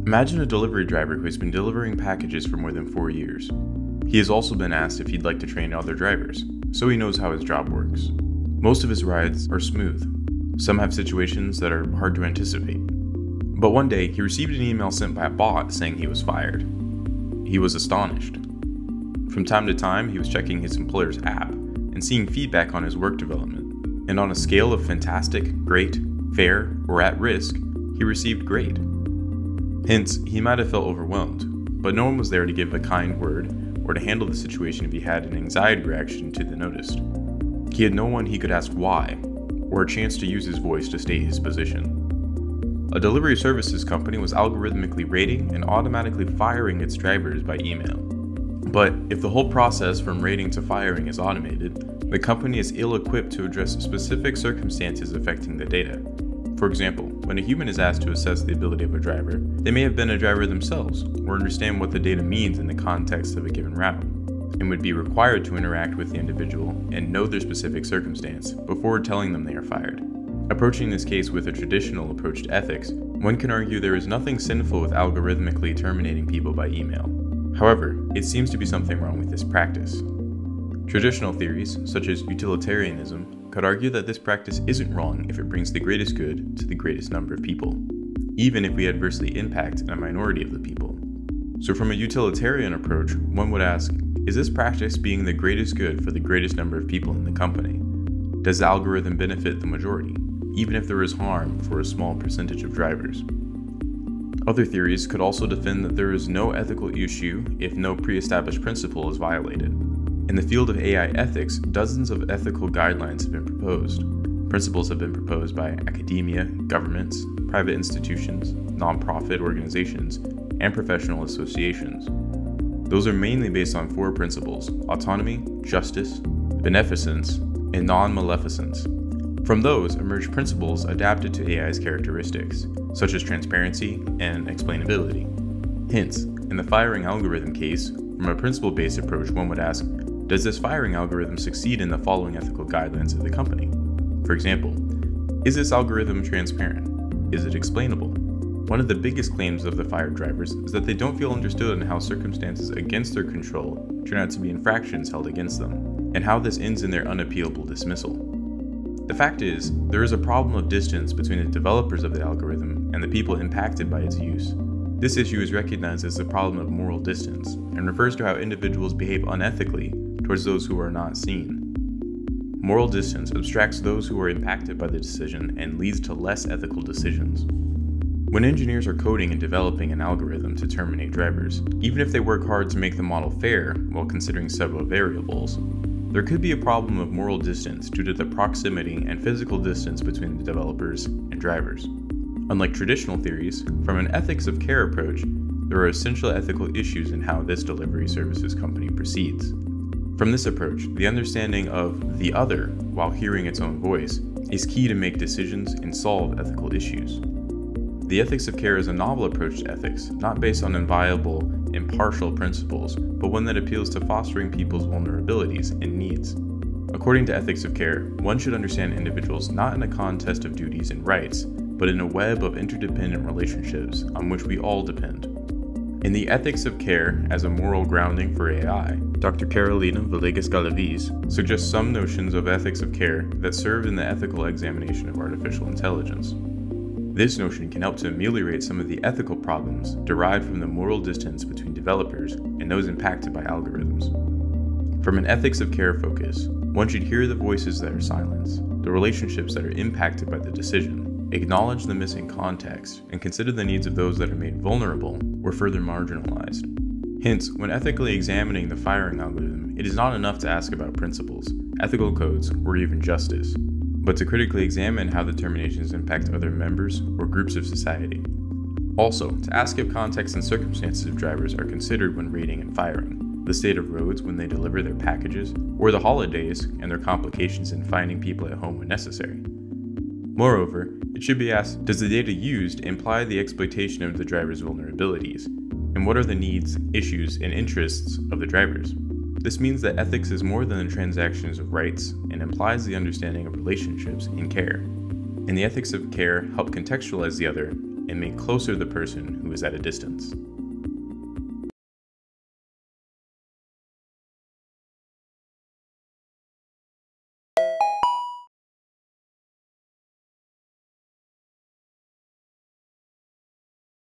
Imagine a delivery driver who has been delivering packages for more than 4 years. He has also been asked if he'd like to train other drivers, so he knows how his job works. Most of his rides are smooth. Some have situations that are hard to anticipate. But one day, he received an email sent by a bot saying he was fired. He was astonished. From time to time, he was checking his employer's app and seeing feedback on his work development. And on a scale of fantastic, great, fair, or at risk, he received great. Hence, he might have felt overwhelmed, but no one was there to give a kind word or to handle the situation if he had an anxiety reaction to the noticed. He had no one he could ask why, or a chance to use his voice to state his position. A delivery services company was algorithmically rating and automatically firing its drivers by email. But if the whole process from rating to firing is automated, the company is ill-equipped to address specific circumstances affecting the data. For example, when a human is asked to assess the ability of a driver, they may have been a driver themselves, or understand what the data means in the context of a given route, and would be required to interact with the individual and know their specific circumstance before telling them they are fired. Approaching this case with a traditional approach to ethics, one can argue there is nothing sinful with algorithmically terminating people by email. However, it seems to be something wrong with this practice. Traditional theories, such as utilitarianism, could argue that this practice isn't wrong if it brings the greatest good to the greatest number of people, even if we adversely impact a minority of the people. So from a utilitarian approach, one would ask, is this practice being the greatest good for the greatest number of people in the company? Does the algorithm benefit the majority, even if there is harm for a small percentage of drivers? Other theories could also defend that there is no ethical issue if no pre-established principle is violated. In the field of AI ethics, dozens of ethical guidelines have been proposed. Principles have been proposed by academia, governments, private institutions, nonprofit organizations, and professional associations. Those are mainly based on 4 principles: autonomy, justice, beneficence, and non-maleficence. From those emerge principles adapted to AI's characteristics, such as transparency and explainability. Hence, in the firing algorithm case, from a principle-based approach, one would ask, does this firing algorithm succeed in the following ethical guidelines of the company? For example, is this algorithm transparent? Is it explainable? One of the biggest claims of the fired drivers is that they don't feel understood in how circumstances against their control turn out to be infractions held against them, and how this ends in their unappealable dismissal. The fact is, there is a problem of distance between the developers of the algorithm and the people impacted by its use. This issue is recognized as the problem of moral distance, and refers to how individuals behave unethically towards those who are not seen. Moral distance abstracts those who are impacted by the decision and leads to less ethical decisions. When engineers are coding and developing an algorithm to terminate drivers, even if they work hard to make the model fair while considering several variables, there could be a problem of moral distance due to the proximity and physical distance between the developers and drivers. Unlike traditional theories, from an ethics of care approach, there are essential ethical issues in how this delivery services company proceeds. From this approach, the understanding of the other while hearing its own voice is key to make decisions and solve ethical issues. The ethics of care is a novel approach to ethics, not based on inviolable, impartial principles, but one that appeals to fostering people's vulnerabilities and needs. According to ethics of care, one should understand individuals not in a contest of duties and rights, but in a web of interdependent relationships on which we all depend. In the ethics of care as a moral grounding for AI, Dr. Carolina Villegas-Galaviz suggests some notions of ethics of care that serve in the ethical examination of artificial intelligence. This notion can help to ameliorate some of the ethical problems derived from the moral distance between developers and those impacted by algorithms. From an ethics of care focus, one should hear the voices that are silenced, the relationships that are impacted by the decision, acknowledge the missing context, and consider the needs of those that are made vulnerable or further marginalized. Hence, when ethically examining the firing algorithm, it is not enough to ask about principles, ethical codes, or even justice, but to critically examine how the terminations impact other members or groups of society. Also, to ask if context and circumstances of drivers are considered when rating and firing, the state of roads when they deliver their packages, or the holidays and their complications in finding people at home when necessary. Moreover, it should be asked, does the data used imply the exploitation of the driver's vulnerabilities? And what are the needs, issues, and interests of the drivers? This means that ethics is more than the transactions of rights and implies the understanding of relationships in care. And the ethics of care help contextualize the other and make closer the person who is at a distance.